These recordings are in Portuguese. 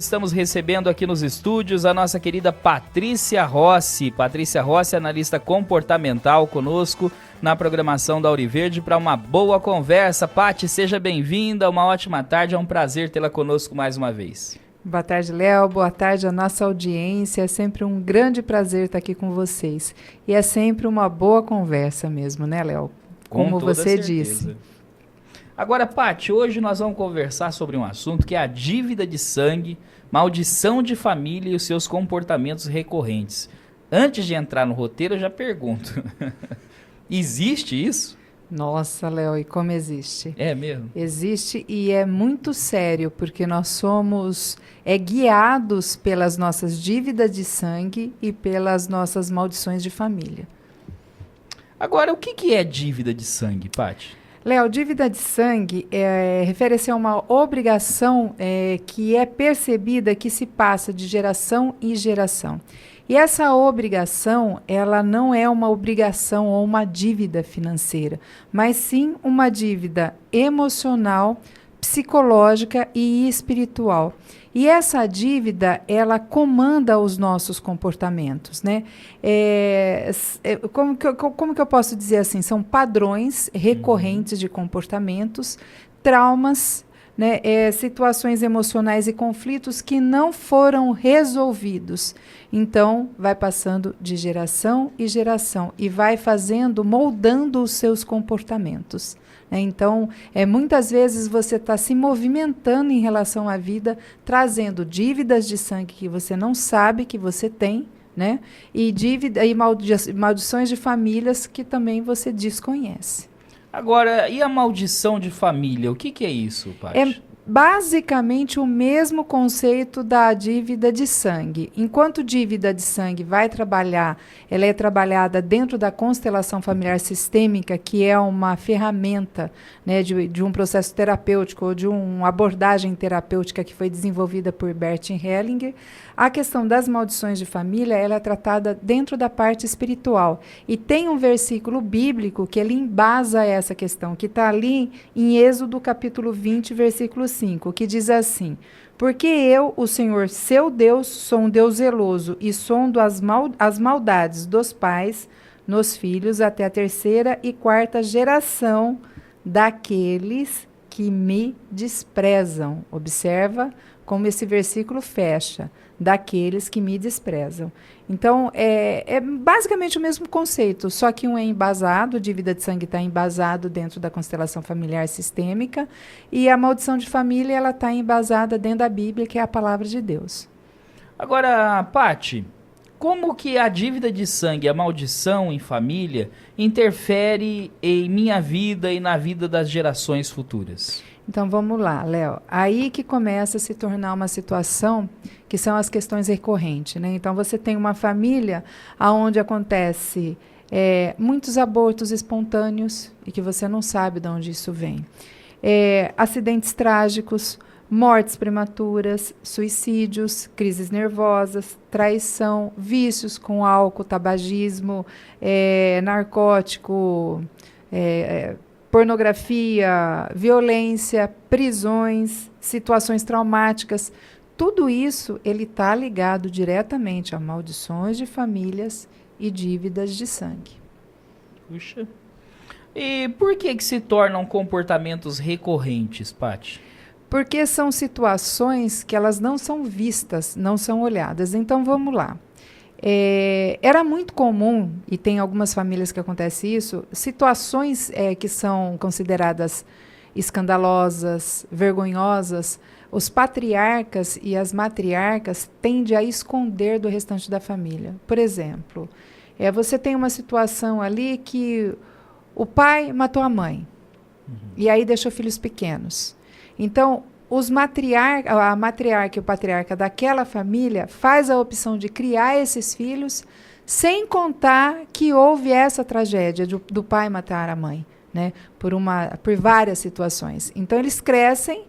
Estamos recebendo aqui nos estúdios a nossa querida Patrícia Rossi. Patrícia Rossi, analista comportamental, conosco na programação da Auriverde para uma boa conversa. Pati, seja bem-vinda, uma ótima tarde, é um prazer tê-la conosco mais uma vez. Boa tarde, Léo, boa tarde à nossa audiência, é sempre um grande prazer estar aqui com vocês. E é sempre uma boa conversa mesmo, né, Léo? Como você disse. Agora, Pati, hoje nós vamos conversar sobre um assunto que é a dívida de sangue, maldição de família e os seus comportamentos recorrentes. Antes de entrar no roteiro, eu já pergunto, existe isso? Nossa, Léo, e como existe? É mesmo? Existe e é muito sério, porque nós somos guiados pelas nossas dívidas de sangue e pelas nossas maldições de família. Agora, o que é dívida de sangue, Pati? Léo, dívida de sangue refere-se a uma obrigação que é percebida que se passa de geração em geração. E essa obrigação, ela não é uma obrigação ou uma dívida financeira, mas sim uma dívida emocional, psicológica e espiritual. E essa dívida, ela comanda os nossos comportamentos, né? Como que eu posso dizer assim? São padrões recorrentes de comportamentos, traumas, né? Situações emocionais e conflitos que não foram resolvidos. Então, vai passando de geração em geração e vai moldando os seus comportamentos. Então, muitas vezes você está se movimentando em relação à vida, trazendo dívidas de sangue que você não sabe que você tem, né? E maldições de famílias que também você desconhece. Agora, e a maldição de família? O que é isso, Paty? É basicamente o mesmo conceito da dívida de sangue. Enquanto dívida de sangue ela é trabalhada dentro da constelação familiar sistêmica, que é uma ferramenta, né, de um processo terapêutico ou de uma abordagem terapêutica que foi desenvolvida por Bert Hellinger. A questão das maldições de família, ela é tratada dentro da parte espiritual. E tem um versículo bíblico que ele embasa essa questão, que está ali em Êxodo capítulo 20, versículo 5, que diz assim: porque eu, o Senhor, seu Deus, sou um Deus zeloso e sondo as maldades dos pais nos filhos até a 3ª e 4ª geração daqueles que me desprezam. Observa como esse versículo fecha, daqueles que me desprezam. Então, é basicamente o mesmo conceito, só que um é embasado, dívida de sangue está embasado dentro da constelação familiar sistêmica, e a maldição de família ela está embasada dentro da Bíblia, que é a palavra de Deus. Agora, Pati, como que a dívida de sangue, a maldição em família, interfere em minha vida e na vida das gerações futuras? Então, vamos lá, Léo. Aí que começa a se tornar uma situação que são as questões recorrentes, né? Então, você tem uma família onde acontece muitos abortos espontâneos e que você não sabe de onde isso vem. Acidentes trágicos, mortes prematuras, suicídios, crises nervosas, traição, vícios com álcool, tabagismo, narcótico, pornografia, violência, prisões, situações traumáticas. Tudo isso ele está ligado diretamente a maldições de famílias e dívidas de sangue. Puxa. E por que se tornam comportamentos recorrentes, Pati? Porque são situações que elas não são vistas, não são olhadas. Então, vamos lá. Era muito comum, e tem algumas famílias que acontece isso, situações que são consideradas escandalosas, vergonhosas, os patriarcas e as matriarcas tendem a esconder do restante da família. Por exemplo, você tem uma situação ali que o pai matou a mãe, e aí deixou filhos pequenos. Então, a matriarca e o patriarca daquela família faz a opção de criar esses filhos sem contar que houve essa tragédia do pai matar a mãe, né, por várias situações. Então, eles crescem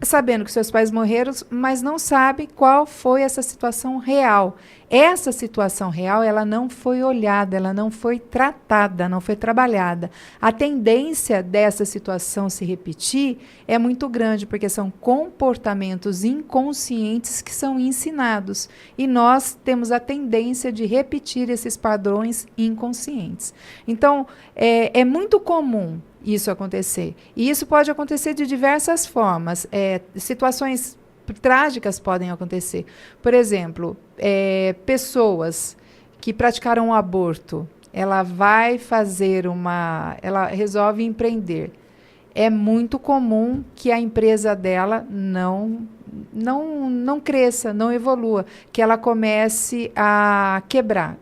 sabendo que seus pais morreram, mas não sabem qual foi essa situação real. essa situação real, ela não foi olhada, ela não foi tratada, não foi trabalhada. A tendência dessa situação se repetir é muito grande, porque são comportamentos inconscientes que são ensinados. E nós temos a tendência de repetir esses padrões inconscientes. Então, é muito comum isso acontecer. E isso pode acontecer de diversas formas. Situações trágicas podem acontecer. Por exemplo, pessoas que praticaram um aborto, ela resolve empreender. É muito comum que a empresa dela não cresça, não evolua, que ela comece a quebrar.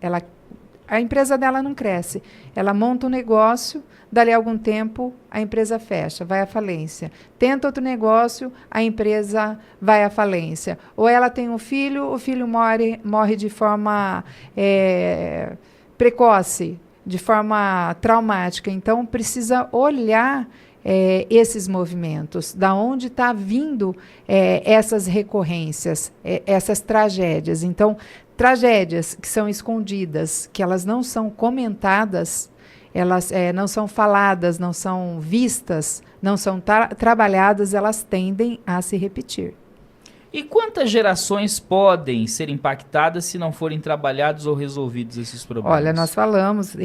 A empresa dela não cresce. Ela monta um negócio, dali a algum tempo, a empresa fecha, vai à falência. Tenta outro negócio, a empresa vai à falência. Ou ela tem um filho, o filho morre de forma precoce, de forma traumática. Então, precisa olhar esses movimentos, da onde está vindo essas recorrências, essas tragédias. Então, tragédias que são escondidas, que elas não são comentadas, elas não são faladas, não são vistas, não são trabalhadas, elas tendem a se repetir. E quantas gerações podem ser impactadas se não forem trabalhados ou resolvidos esses problemas? Olha, nós falamos,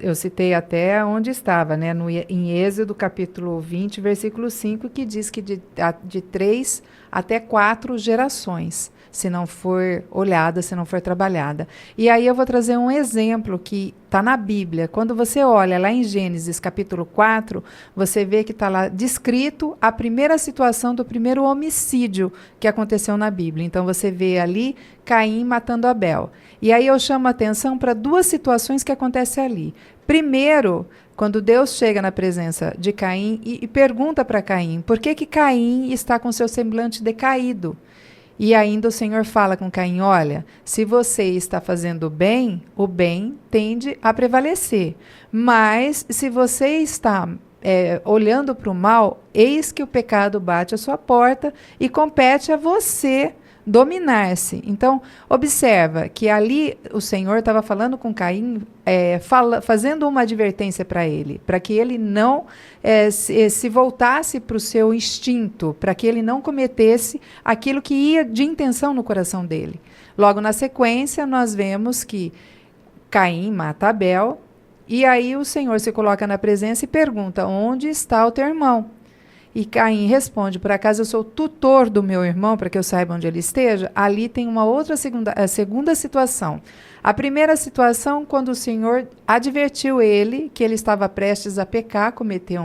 eu citei até onde estava, né, em Êxodo capítulo 20, versículo 5, que diz que de 3 até 4 gerações, se não for olhada, se não for trabalhada. E aí eu vou trazer um exemplo que está na Bíblia. Quando você olha lá em Gênesis capítulo 4, você vê que está lá descrito a primeira situação do primeiro homicídio que aconteceu na Bíblia. Então você vê ali Caim matando Abel. E aí eu chamo a atenção para 2 situações que acontecem ali. Primeiro, quando Deus chega na presença de Caim e pergunta para Caim, por que Caim está com seu semblante decaído? E ainda o Senhor fala com Caim, olha, se você está fazendo bem, o bem tende a prevalecer. Mas se você está olhando para o mal, eis que o pecado bate à sua porta e compete a você dominar-se. Então, observa que ali o Senhor estava falando com Caim, fazendo uma advertência para ele, para que ele não se voltasse para o seu instinto, para que ele não cometesse aquilo que ia de intenção no coração dele. Logo na sequência, nós vemos que Caim mata Abel, e aí o Senhor se coloca na presença e pergunta, onde está o teu irmão? E Caim responde, por acaso eu sou tutor do meu irmão, para que eu saiba onde ele esteja? Ali tem uma outra segunda situação. A primeira situação, quando o Senhor advertiu ele que ele estava prestes a pecar, cometer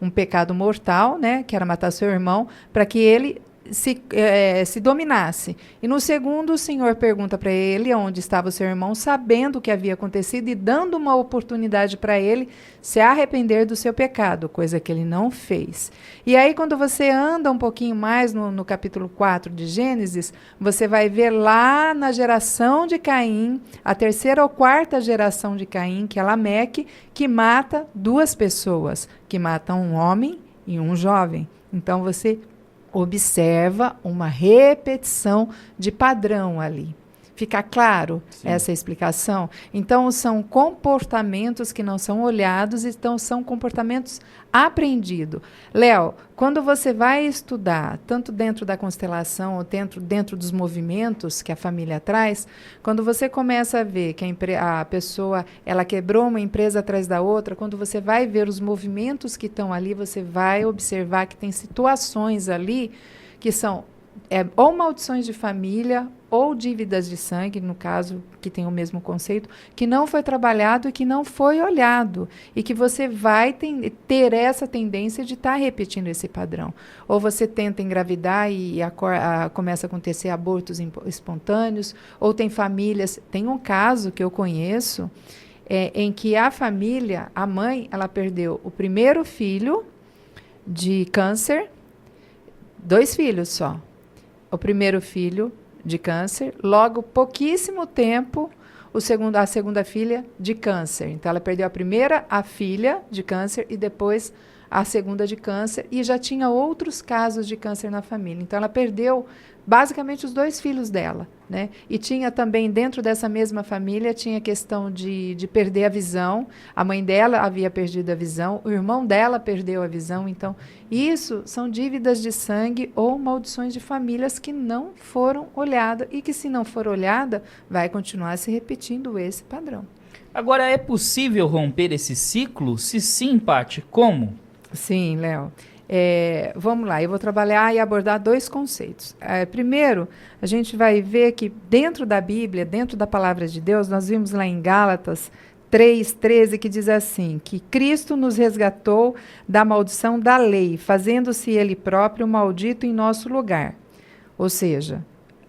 um pecado mortal, né, que era matar seu irmão, para que ele se dominasse. E no segundo, o Senhor pergunta para ele onde estava o seu irmão, sabendo o que havia acontecido e dando uma oportunidade para ele se arrepender do seu pecado, coisa que ele não fez. E aí, quando você anda um pouquinho mais no capítulo 4 de Gênesis, você vai ver lá na geração de Caim, a 3ª ou 4ª geração de Caim, que é Lameque, que mata 2 pessoas, que matam um homem e um jovem. Então, você observa uma repetição de padrão ali. Fica claro essa explicação? Então, são comportamentos que não são olhados, então são comportamentos aprendidos. Léo, quando você vai estudar, tanto dentro da constelação ou dentro dos movimentos que a família traz, quando você começa a ver que a pessoa ela quebrou uma empresa atrás da outra, quando você vai ver os movimentos que estão ali, você vai observar que tem situações ali que são ou maldições de família ou dívidas de sangue, no caso, que tem o mesmo conceito, que não foi trabalhado e que não foi olhado, e que você vai ter essa tendência de estar repetindo esse padrão. Ou você tenta engravidar e começa a acontecer abortos espontâneos, ou tem famílias, tem um caso que eu conheço, em que a família, a mãe, ela perdeu o primeiro filho de câncer, 2 filhos só. O primeiro filho de câncer, logo pouquíssimo tempo, a segunda filha de câncer. Então, ela perdeu a primeira, a filha de câncer, e depois a segunda de câncer, e já tinha outros casos de câncer na família. Então, ela perdeu basicamente os 2 filhos dela, né? E tinha também, dentro dessa mesma família, tinha a questão de perder a visão. A mãe dela havia perdido a visão, o irmão dela perdeu a visão. Então, isso são dívidas de sangue ou maldições de famílias que não foram olhadas e que, se não for olhada, vai continuar se repetindo esse padrão. Agora, é possível romper esse ciclo? Se sim, Paty, como? Sim, Léo. Vamos lá, eu vou trabalhar e abordar 2 conceitos. Primeiro, a gente vai ver que dentro da Bíblia, dentro da palavra de Deus, nós vimos lá em Gálatas 3:13, que diz assim, que Cristo nos resgatou da maldição da lei, fazendo-se ele próprio maldito em nosso lugar. Ou seja,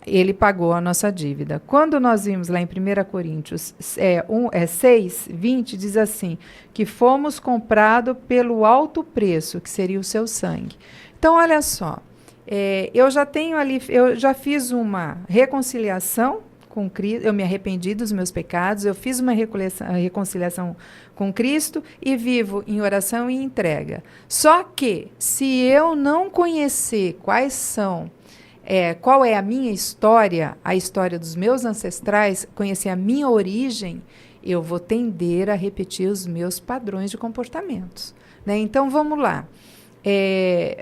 ele pagou a nossa dívida. Quando nós vimos lá em 1 Coríntios 6:20, diz assim, que fomos comprados pelo alto preço, que seria o seu sangue. Então, olha só, eu já fiz uma reconciliação com Cristo, eu me arrependi dos meus pecados, eu fiz uma reconciliação com Cristo e vivo em oração e entrega. Só que, se eu não conhecer qual é a minha história, a história dos meus ancestrais, conhecer a minha origem, eu vou tender a repetir os meus padrões de comportamentos, né? Então, vamos lá.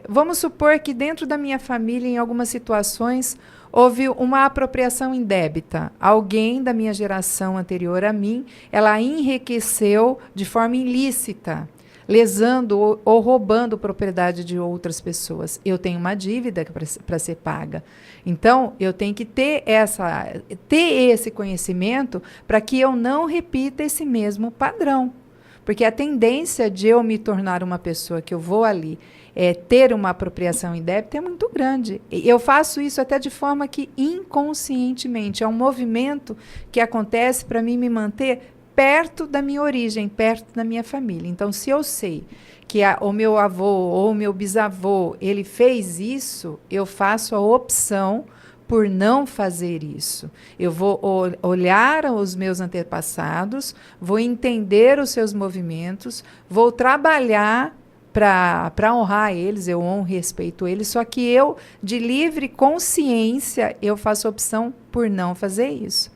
Vamos supor que dentro da minha família, em algumas situações, houve uma apropriação indébita. Alguém da minha geração anterior a mim, ela enriqueceu de forma ilícita, lesando ou roubando propriedade de outras pessoas. Eu tenho uma dívida para ser paga. Então, eu tenho que ter esse conhecimento para que eu não repita esse mesmo padrão. Porque a tendência de eu me tornar uma pessoa que eu vou ali ter uma apropriação indébita é muito grande. Eu faço isso até de forma que inconscientemente. É um movimento que acontece para mim me manter perto da minha origem, perto da minha família. Então, se eu sei que o meu avô ou o meu bisavô, ele fez isso, eu faço a opção por não fazer isso. Eu vou olhar os meus antepassados, vou entender os seus movimentos, vou trabalhar para honrar eles, eu honro e respeito eles, só que eu, de livre consciência, eu faço a opção por não fazer isso.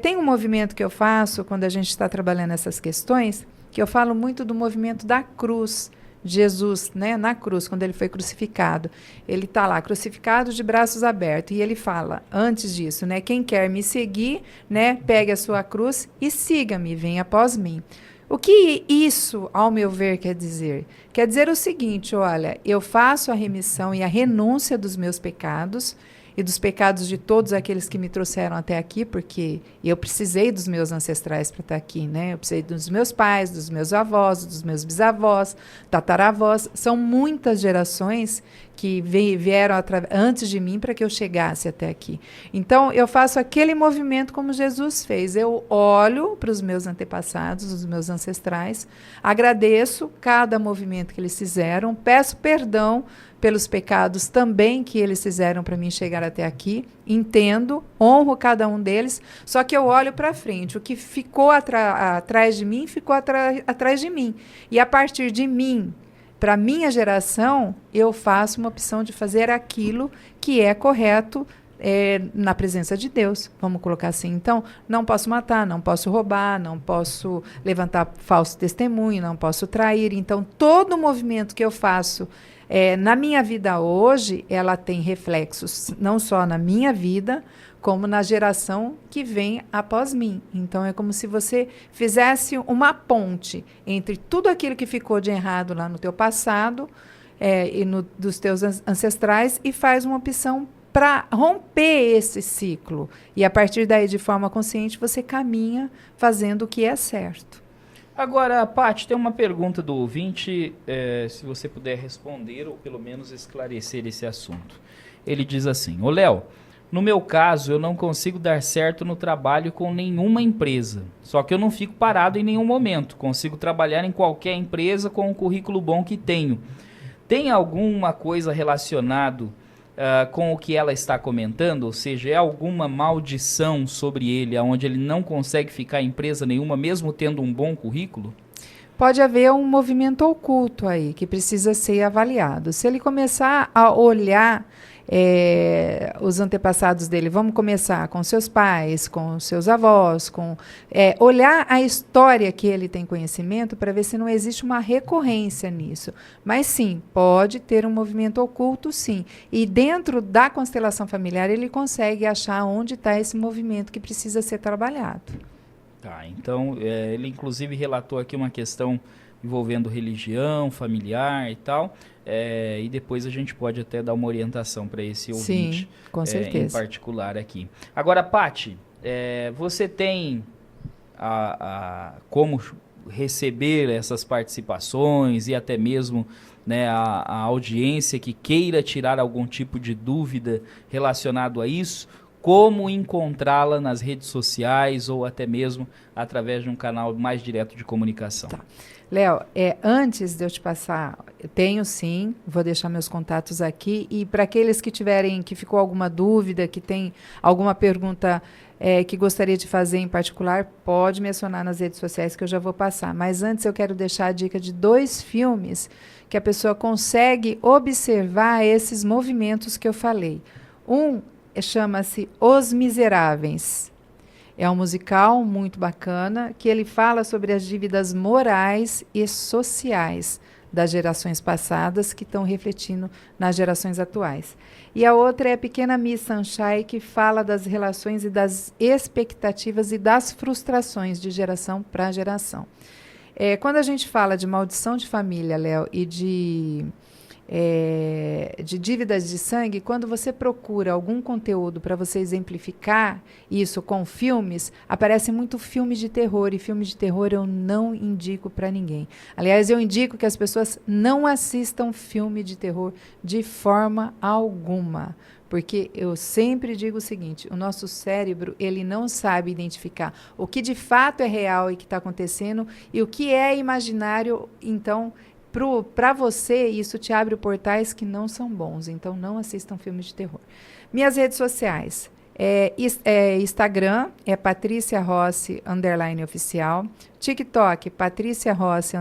Tem um movimento que eu faço quando a gente está trabalhando essas questões, que eu falo muito do movimento da cruz. Jesus, né, na cruz, quando ele foi crucificado, ele está lá, crucificado de braços abertos, e ele fala, antes disso, né, quem quer me seguir, né, pegue a sua cruz e siga-me, venha após mim. O que isso, ao meu ver, quer dizer? Quer dizer o seguinte, olha, eu faço a remissão e a renúncia dos meus pecados, e dos pecados de todos aqueles que me trouxeram até aqui, porque eu precisei dos meus ancestrais para estar aqui, né? Eu precisei dos meus pais, dos meus avós, dos meus bisavós, tataravós. São muitas gerações que vieram antes de mim para que eu chegasse até aqui. Então, eu faço aquele movimento como Jesus fez. Eu olho para os meus antepassados, os meus ancestrais, agradeço cada movimento que eles fizeram, peço perdão pelos pecados também que eles fizeram para mim chegar até aqui, entendo, honro cada um deles, só que eu olho para frente, o que ficou atrás de mim, ficou atrás de mim. E a partir de mim, para minha geração, eu faço uma opção de fazer aquilo que é correto na presença de Deus, vamos colocar assim. Então, não posso matar, não posso roubar, não posso levantar falso testemunho, não posso trair. Então, todo o movimento que eu faço na minha vida hoje, ela tem reflexos não só na minha vida, como na geração que vem após mim. Então, é como se você fizesse uma ponte entre tudo aquilo que ficou de errado lá no teu passado dos teus ancestrais e faz uma opção para romper esse ciclo. E, a partir daí, de forma consciente, você caminha fazendo o que é certo. Agora, Paty, tem uma pergunta do ouvinte, se você puder responder ou pelo menos esclarecer esse assunto. Ele diz assim, ô Léo, no meu caso eu não consigo dar certo no trabalho com nenhuma empresa, só que eu não fico parado em nenhum momento, consigo trabalhar em qualquer empresa com o currículo bom que tenho. Tem alguma coisa relacionada com o que ela está comentando? Ou seja, é alguma maldição sobre ele, onde ele não consegue ficar em empresa nenhuma, mesmo tendo um bom currículo? pode haver um movimento oculto aí que precisa ser avaliado. Se ele começar a olhar os antepassados dele, vamos começar com seus pais, com seus avós, olhar a história que ele tem conhecimento para ver se não existe uma recorrência nisso. Mas sim, pode ter um movimento oculto, sim. E dentro da constelação familiar ele consegue achar onde está esse movimento que precisa ser trabalhado. Tá, então ele inclusive relatou aqui uma questão envolvendo religião, familiar e tal, e depois a gente pode até dar uma orientação para esse ouvinte. Sim, com certeza. Em particular aqui. Agora, Paty, você tem como receber essas participações e até mesmo, né, a audiência que queira tirar algum tipo de dúvida relacionado a isso? Como encontrá-la nas redes sociais ou até mesmo através de um canal mais direto de comunicação? Tá. Léo, antes de eu te passar, eu tenho sim, vou deixar meus contatos aqui, e para aqueles que ficou alguma dúvida, que tem alguma pergunta que gostaria de fazer em particular, pode me acionar nas redes sociais que eu já vou passar. Mas antes eu quero deixar a dica de 2 filmes que a pessoa consegue observar esses movimentos que eu falei. Um chama-se Os Miseráveis. É um musical muito bacana, que ele fala sobre as dívidas morais e sociais das gerações passadas que estão refletindo nas gerações atuais. E a outra é a Pequena Miss Sunshine, que fala das relações e das expectativas e das frustrações de geração para geração. Quando a gente fala de maldição de família, Léo, e de dívidas de sangue, quando você procura algum conteúdo para você exemplificar isso com filmes, aparece muito filme de terror, e filme de terror eu não indico para ninguém. Aliás, eu indico que as pessoas não assistam filme de terror de forma alguma, porque eu sempre digo o seguinte: o nosso cérebro, ele não sabe identificar o que de fato é real e que está acontecendo e o que é imaginário. Então, para você, isso te abre portais que não são bons. Então, não assistam filmes de terror. Minhas redes sociais. Instagram é Patrícia Rossi _oficial. TikTok, Patrícia Rossi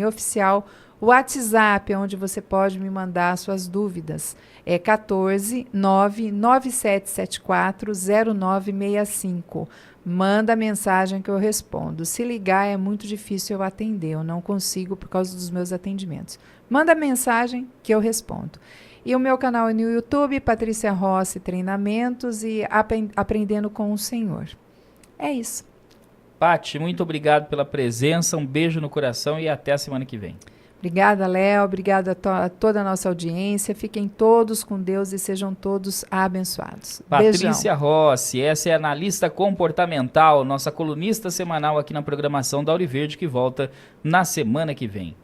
_oficial. WhatsApp é onde você pode me mandar suas dúvidas. 14 99774 0965. Manda mensagem que eu respondo. Se ligar é muito difícil eu atender, eu não consigo por causa dos meus atendimentos. Manda mensagem que eu respondo. E o meu canal é no YouTube, Patrícia Rossi Treinamentos e Aprendendo com o Senhor. É isso. Paty, muito obrigado pela presença, um beijo no coração e até a semana que vem. Obrigada, Léo. Obrigada a toda a nossa audiência. Fiquem todos com Deus e sejam todos abençoados. Patrícia Beijão. Rossi, essa é a analista comportamental, nossa colunista semanal aqui na programação da Auriverde, que volta na semana que vem.